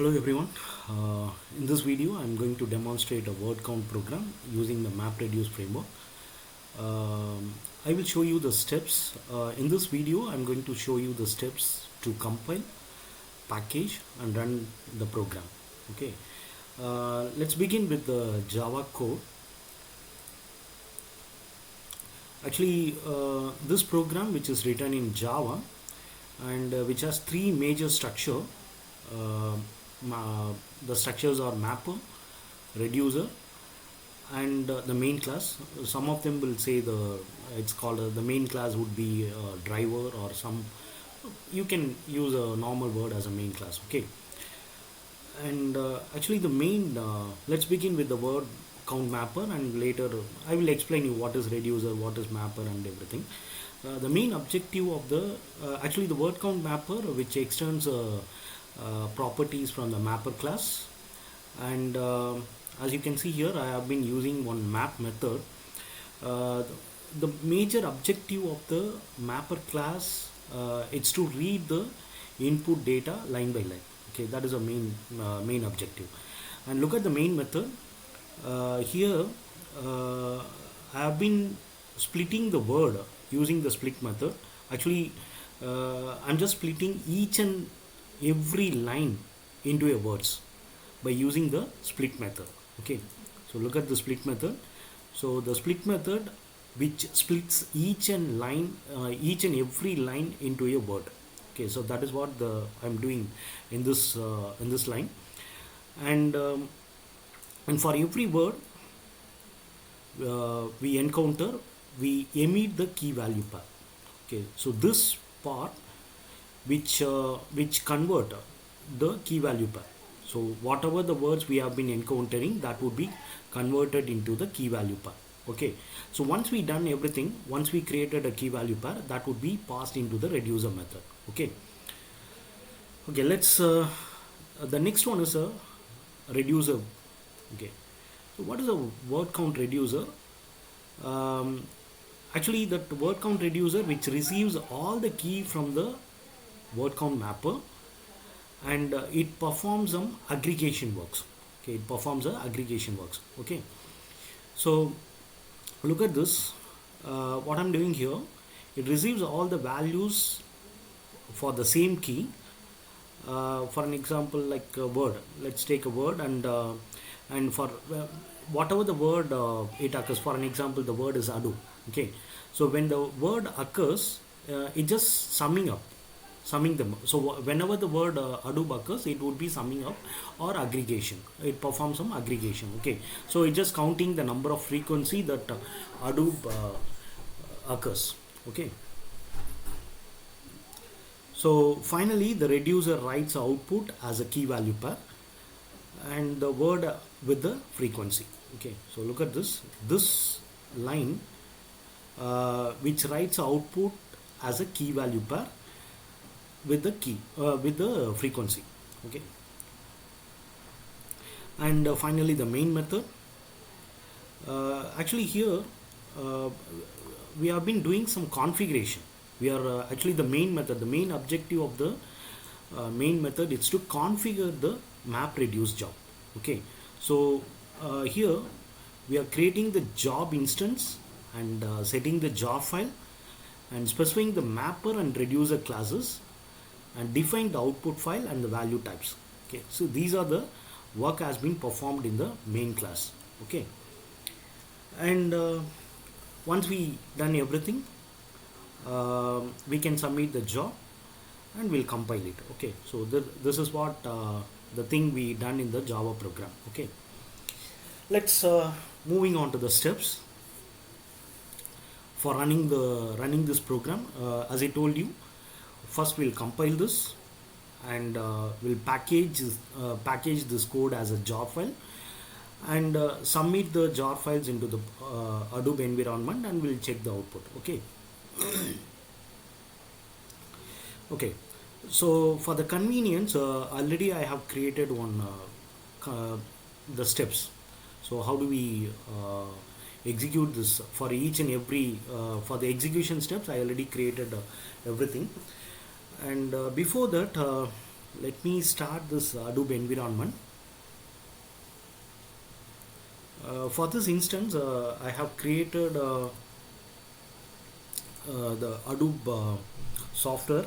Hello everyone. In this video I'm going to demonstrate a word count program using the MapReduce framework. I will show you the steps. In this video I'm going to show you the steps to compile, package and run the program. Okay. Let's begin with the Java code. Actually, this program, which is written in Java and which has three major structure. Uh, the structures are mapper, reducer and the main class. Some of them will say it's called the main class would be driver, or some you can use a normal word as a main class. Okay. And actually the main let's begin with the word count mapper, and later I will explain you what is reducer, what is mapper and everything. The main objective of the actually the word count mapper, which extends properties from the mapper class. And as you can see here, I have been using one map method. The major objective of the mapper class is to read the input data line by line. Okay, that is a main objective. And look at the main method. Here I have been splitting the word using the split method. Actually I'm just splitting each and every line into a words by using the split method. Okay, so look at the split method. So the split method, which splits each and every line into a word. Okay, so that is what I'm doing in this line. And for every word we encounter, we emit the key value pair. Okay, so this part which convert the key value pair. So whatever the words we have been encountering, that would be converted into the key value pair. Okay, so once we done everything, once we created a key value pair, that would be passed into the reducer method. Okay, let's the next one is a reducer. Okay, so what is a word count reducer? Actually that word count reducer, which receives all the key from the word count mapper, and it performs some aggregation works. Okay, it performs aggregation works. Okay, so look at this. What I'm doing here, it receives all the values for the same key. For an example, like a word, let's take a word, and for whatever the word it occurs. For an example, the word is Hadoop. Okay, so when the word occurs, it just summing them. So whenever the word Hadoop occurs, it would be summing up or aggregation. It performs some aggregation. Okay, so it's just counting the number of frequency that Hadoop occurs. Okay, so finally the reducer writes output as a key value pair and the word with the frequency. Okay, so look at this line which writes output as a key value pair with the key with the frequency. Okay, and finally the main method. Actually here we have been doing some configuration. We are actually the main method, the main objective of the main method is to configure the MapReduce job. Okay, so here we are creating the job instance and setting the job file and specifying the mapper and reducer classes and define the output file and the value types. Okay, so these are the work has been performed in the main class. Okay, and once we done everything, we can submit the job and we'll compile it. Okay, so this is what the thing we done in the Java program. Okay, let's moving on to the steps for running this program. As I told you, first we'll compile this and we'll package this code as a jar file and submit the jar files into the Hadoop environment and we'll check the output. Okay. Okay, so for the convenience, already I have created one the steps. So how do we execute this for each and every for the execution steps? I already created everything. And before that Let me start this Hadoop environment. For this instance, I have created the Hadoop software.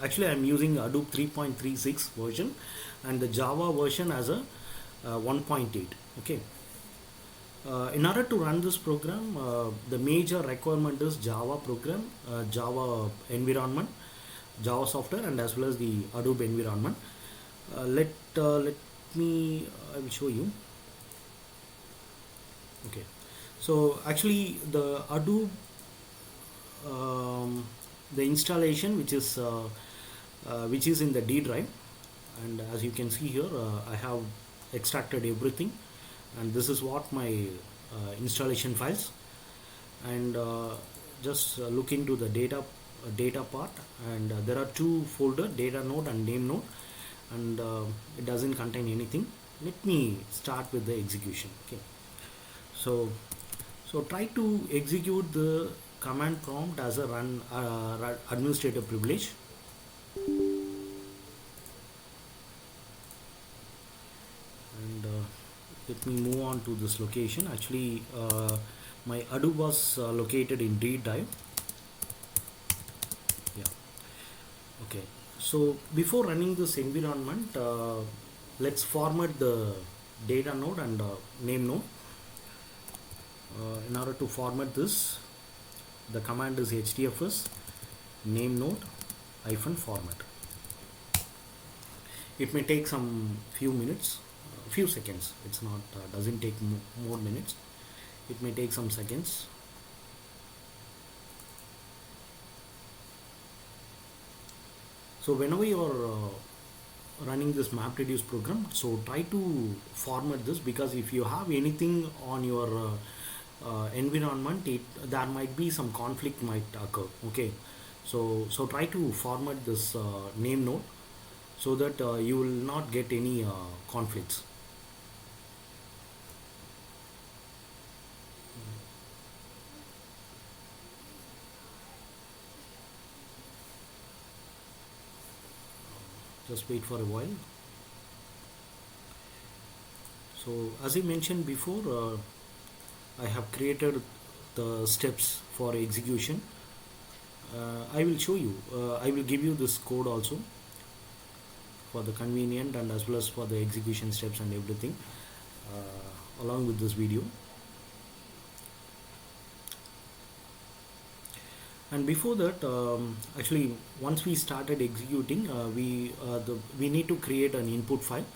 Actually, I'm using Hadoop 3.36 version and the Java version as a 1.8. Okay. In order to run this program, the major requirement is Java program, Java environment, Java software, and as well as the Hadoop environment. Let me I will show you. Okay, so actually the Hadoop, the installation which is in the D drive, and as you can see here, I have extracted everything, and this is what my installation files. And just look into the data part, and there are two folder, data node and name node, and it doesn't contain anything. Let me start with the execution. Okay, so try to execute the command prompt as a run administrator privilege. And let me move on to this location. Actually, my Hadoop was located in D drive. Yeah. Okay. So before running this environment, let's format the data node and name node. In order to format this, the command is HDFS name node -format. It may take some few minutes, few seconds. It's not doesn't take more minutes. It may take some seconds. So whenever you are running this MapReduce program, so try to format this, because if you have anything on your environment, there might be some conflict might occur. Okay, so try to format this name node so that you will not get any conflicts. Just wait for a while. So as I mentioned before, I have created the steps for execution. I will show you. I will give you this code also for the convenient, and as well as for the execution steps and everything along with this video. And before that, actually, once we started executing, we need to create an input file.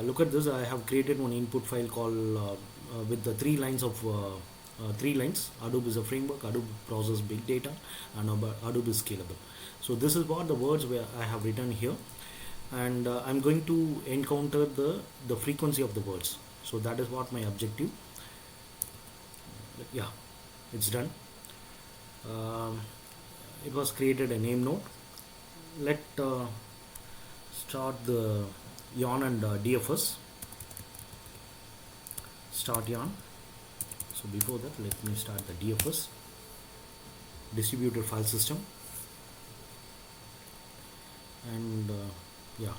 Look at this. I have created one input file called with the 3 lines of 3 lines. Hadoop is a framework, Hadoop process big data, and Hadoop is scalable. So this is what the words where I have written here, and I'm going to encounter the frequency of the words. So that is what my objective. Yeah, it's done. It was created a name node. Let start the yarn and DFS. Start yarn. So before that, let me start the DFS, distributed file system. And yeah,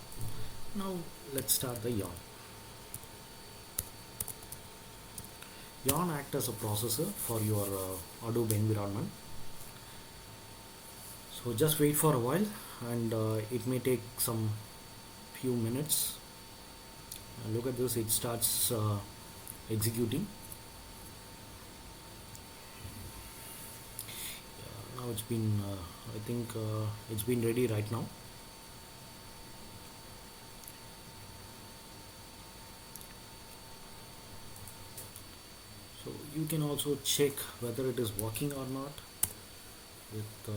now let's start the yarn. Yarn acts as a processor for your Hadoop environment. So just wait for a while, and it may take some few minutes. Look at this, it starts executing. Now it's been I think it's been ready right now. So you can also check whether it is working or not with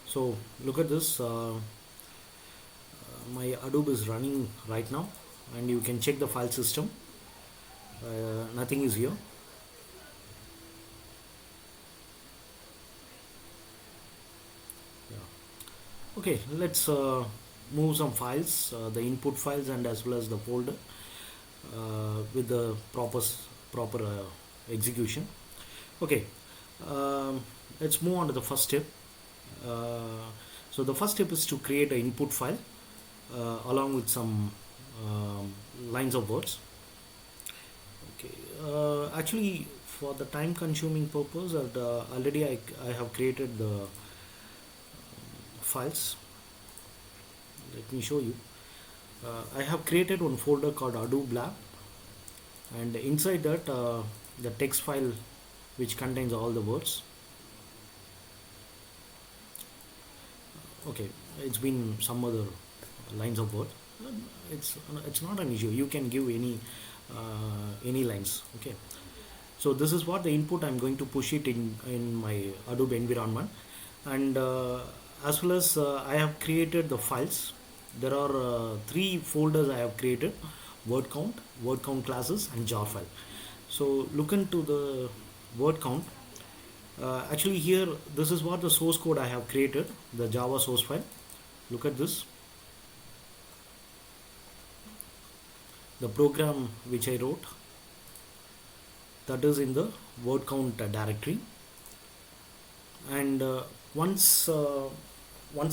so look at this, my Hadoop is running right now, and you can check the file system. Nothing is here. Yeah. Okay, let's move some files, the input files and as well as the folder. with the proper execution. Okay, um, let's move on to the first step. Uh, so the first step is to create an input file along with some um, lines of words. Okay, actually, for the time consuming purpose, already I have created the files. Let me show you. I have created one folder called Hadoop Lab, and inside that the text file which contains all the words. Okay, it's been some other lines of words. It's not an issue. You can give any lines. Okay, so this is what the input I'm going to push it in my Hadoop environment, and as well as I have created the files. There are three folders I have created: word count classes, and jar file. So look into the word count. Actually, here this is what the source code I have created, the Java source file. Look at this, the program which I wrote, that is in the word count directory. And once a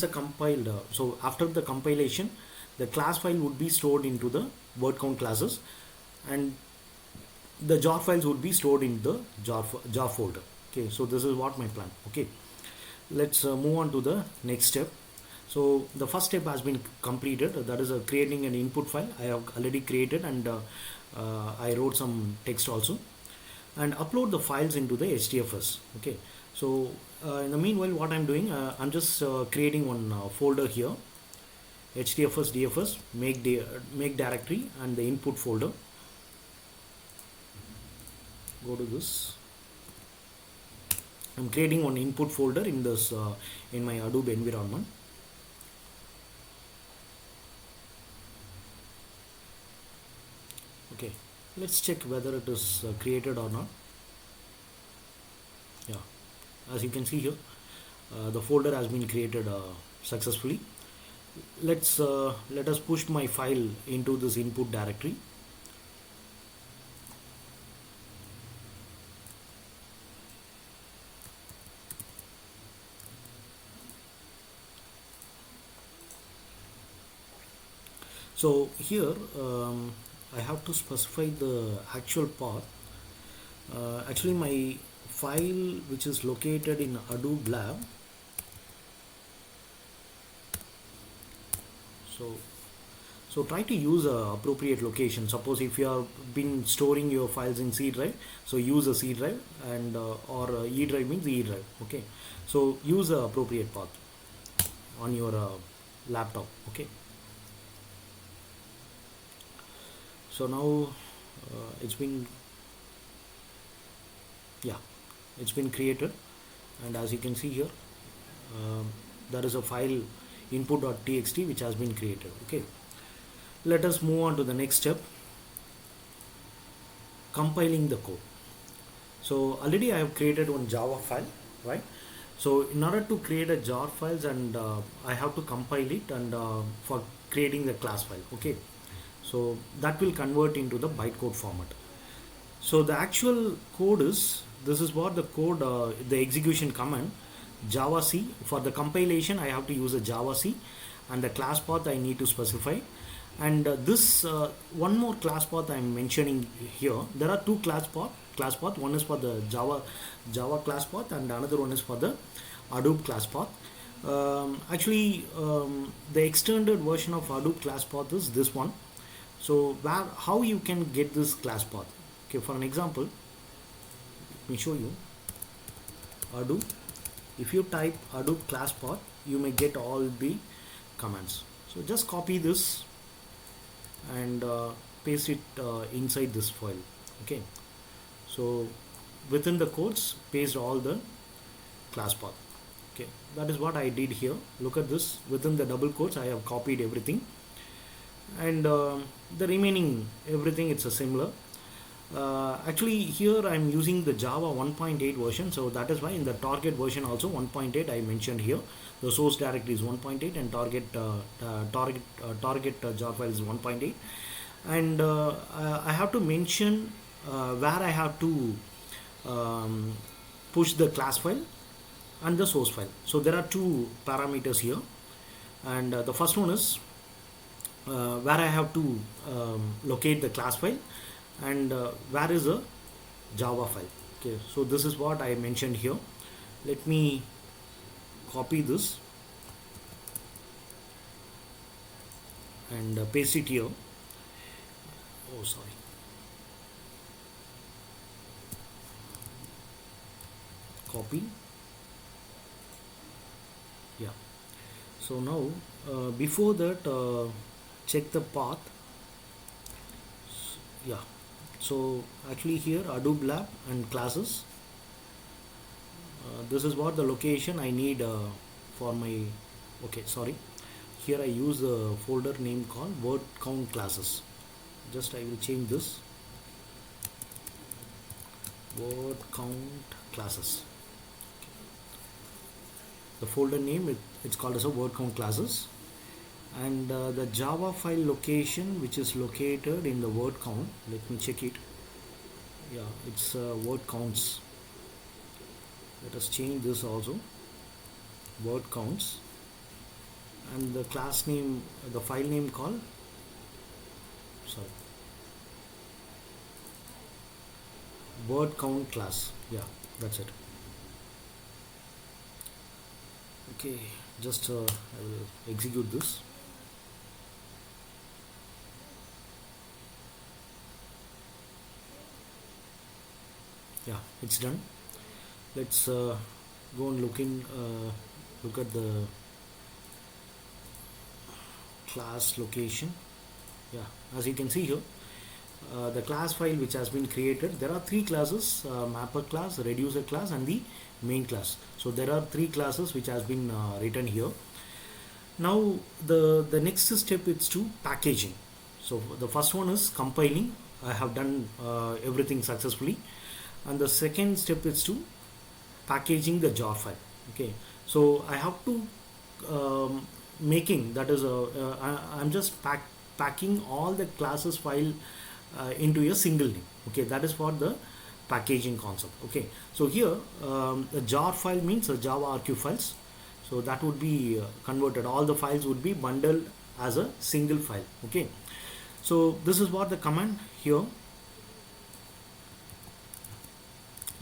compiled, so after the compilation, the class file would be stored into the word count classes, and the jar files would be stored in the jar folder. Okay, so this is what my plan. Okay, let's move on to the next step. So the first step has been completed, that is creating an input file. I have already created, and I wrote some text also, and upload the files into the HDFS. Okay, so in the meanwhile, what I'm doing, I'm just creating one folder here, HDFS DFS make directory, and the input folder. Go to this. I'm creating one input folder in this in my Hadoop environment. Okay, let's check whether it is created or not. Yeah, as you can see here, the folder has been created successfully. Let us push my file into this input directory. So here I have to specify the actual path. Actually, my file which is located in Hadoop Lab. So try to use a appropriate location. Suppose if you have been storing your files in C drive, so use a C drive, and or E drive means E drive. Okay, so use the appropriate path on your laptop. Okay. So now it's been created, and as you can see here, there is a file input.txt which has been created. Okay, let us move on to the next step, compiling the code. So already I have created one Java file, right? So in order to create a jar files, and I have to compile it, and for creating the class file. Okay, so that will convert into the bytecode format. So the actual code is, this is what the code, the execution command, Java C. For the compilation, I have to use a Java C, and the class path I need to specify. And this one more class path I am mentioning here. There are two class path. One is for the Java class path, and another one is for the Hadoop class path. The extended version of Hadoop class path is this one. So how you can get this class path? Okay, for an example, let me show you. Hadoop. If you type Hadoop class path, you may get all the commands. So just copy this and paste it inside this file. Okay, so within the codes, paste all the class path. Okay, that is what I did here. Look at this. Within the double quotes, I have copied everything, and the remaining everything, it's a similar. Actually, here I'm using the Java 1.8 version, so that is why in the target version also 1.8 I mentioned here. The source directory is 1.8, and target jar file is 1.8. and I have to mention where I have to um, push the class file and the source file. So there are two parameters here, and the first one is where I have to locate the class file, and where is a Java file. Okay, so this is what I mentioned here. Let me copy this and paste it here. Oh, sorry. Copy. Yeah. So now, before that, check the path. Yeah. So actually here Hadoop lab and classes. This is what the location I need for my. Okay, sorry. Here I use the folder name called word count classes. Just I will change this word count classes. The folder name it's called as a word count classes, and the Java file location which is located in the word count. Let me check it. Yeah, it's word counts. Let us change this also. Word counts, and the class name, the file name called. Sorry. Word count class. Yeah, that's it. Okay, just I will execute this. Yeah, it's done. Let's go and look at the class location. Yeah, as you can see here, the class file which has been created, there are three classes: mapper class, reducer class, and the main class. So there are three classes which has been written here. Now the next step is to packaging. So the first one is compiling. I have done everything successfully, and the second step is to packaging the jar file. Okay, so I have to making, that is I'm just packing all the classes file into a single name. Okay, that is for the packaging concept. Okay, so here the jar file means Java RQ files, so that would be converted, all the files would be bundled as a single file. Okay, so this is what the command here.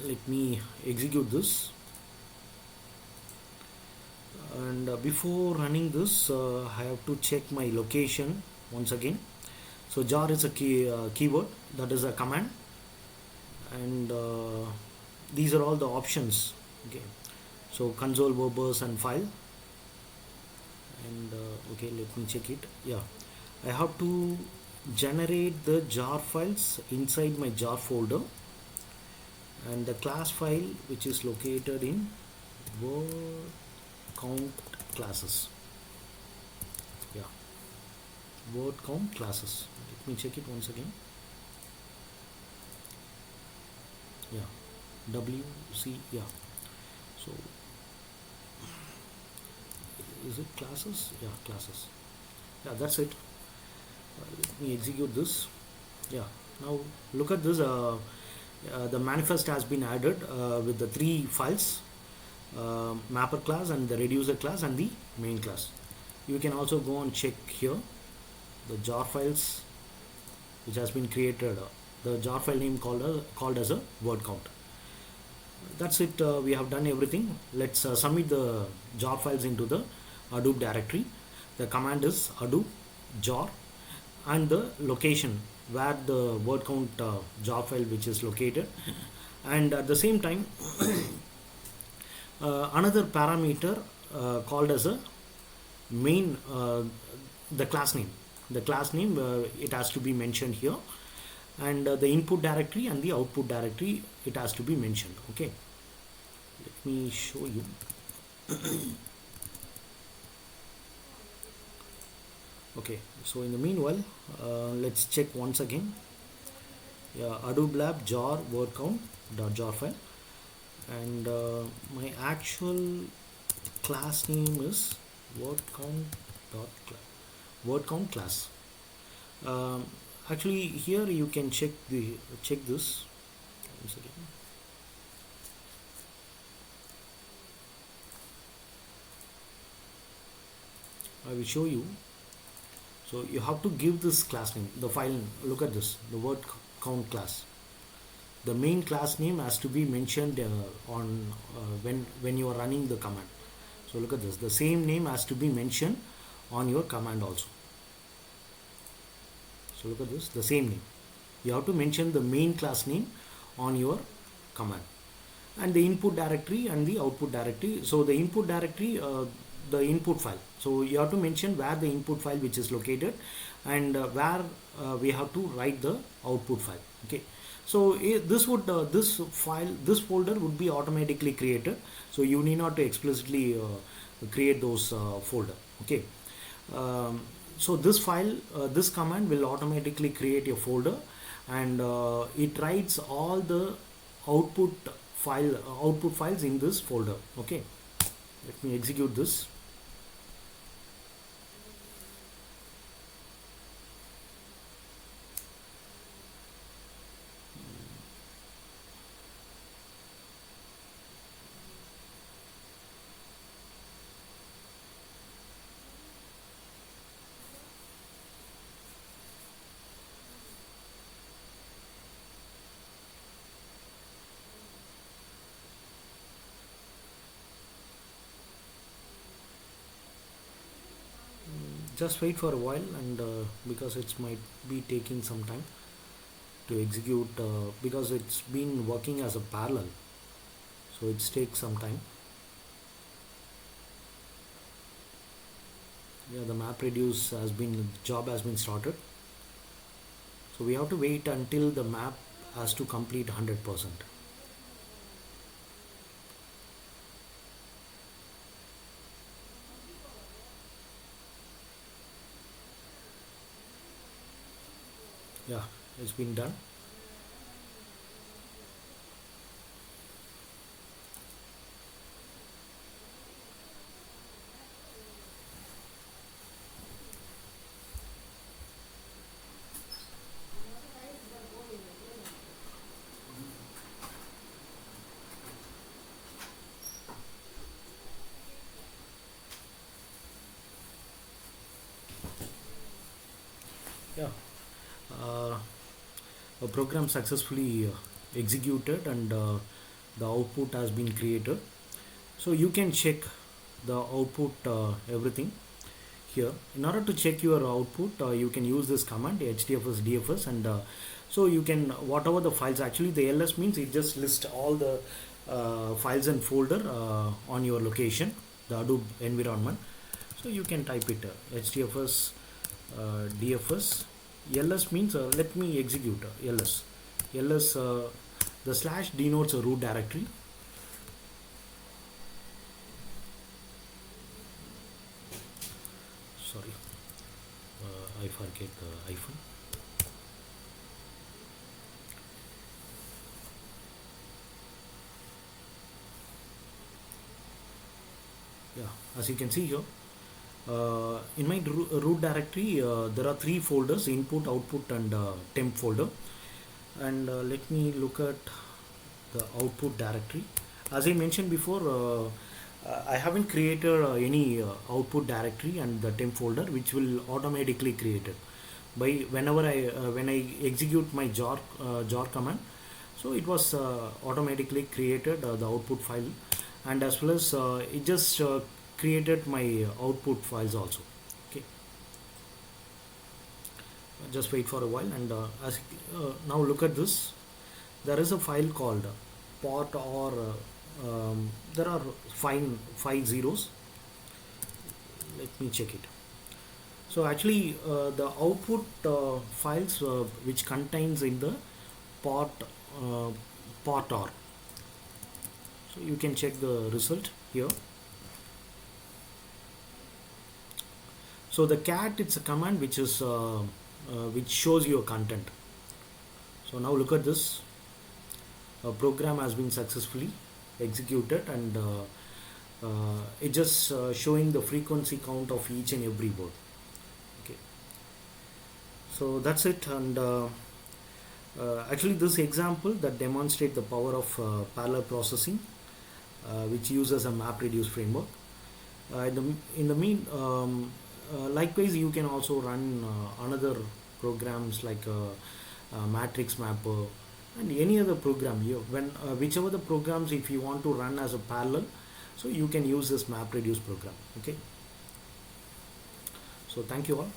Let me execute this, and before running this I have to check my location once again. So jar is a keyword, that is a command, and these are all the options. Okay, so console, verbose, and file, and okay, let me check it. Yeah, I have to generate the jar files inside my jar folder, and the class file which is located in word count classes. Yeah, word count classes. Let me check it once again. Yeah, WC. Yeah, so is it classes? Yeah, classes. Yeah, that's it. Let me execute this. Yeah, now look at this. The manifest has been added with the three files: mapper class, and the reducer class, and the main class. You can also go and check here the jar files which has been created. The jar file name called as a word count. That's it. We have done everything. Let's submit the jar files into the Hadoop directory. The command is Hadoop jar, and the location where the word count jar file which is located, and at the same time another parameter called as a main, the class name. The class name it has to be mentioned here, and the input directory and the output directory, it has to be mentioned. Okay, let me show you. Okay, so in the meanwhile let's check once again. Yeah, Hadoop lab jar word count dot jar file, and my actual class name is word count class. Actually, here you can check this. One second. I will show you. So you have to give this class name, the file. Look at this, the word count class. The main class name has to be mentioned on when you are running the command. So look at this. The same name has to be mentioned on your command also. So look at this. The same name. You have to mention the main class name on your command, and the input directory and the output directory. So the input directory, the input file. So you have to mention where the input file which is located, and where we have to write the output file. Okay. So this folder would be automatically created. So you need not to explicitly create those folder. Okay. So this command will automatically create a folder, and it writes all the output output files in this folder. Okay. Let me execute this. Just wait for a while, and because it might be taking some time to execute, because it's been working as a parallel, so it takes some time. Yeah, the MapReduce job has been started, so we have to wait until the map has to complete 100%. Yeah, it's been done. Yeah, a program successfully executed, and the output has been created. So you can check the output, everything here. In order to check your output, you can use this command HDFS DFS, and so you can, whatever the files, actually the ls means it just lists all the files and folder on your location, the Hadoop environment. So you can type it HDFS DFS. ls means let me execute ls. The slash denotes a root directory. Sorry, I forget the hyphen. Yeah, as you can see here, in my root directory there are three folders: input, output, and temp folder. And let me look at the output directory. As I mentioned before, I haven't created any output directory and the temp folder, which will automatically created by whenever when I execute my jar command. So it was automatically created the output file, and as well as it just created my output files also. Okay, just wait for a while, and now look at this. There is a file called pot, or there are five zeros. Let me check it. So actually the output files which contains in the pot uh, pot or. So you can check the result here. So the cat, it's a command which is which shows your content. So now look at this. A program has been successfully executed, and it just showing the frequency count of each and every word. Okay. So that's it. And actually, this example that demonstrate the power of parallel processing, which uses a MapReduce framework. In the mean, likewise, you can also run another programs like matrix mapper and any other program. You when whichever the programs, if you want to run as a parallel, so you can use this MapReduce program. Okay. So thank you all.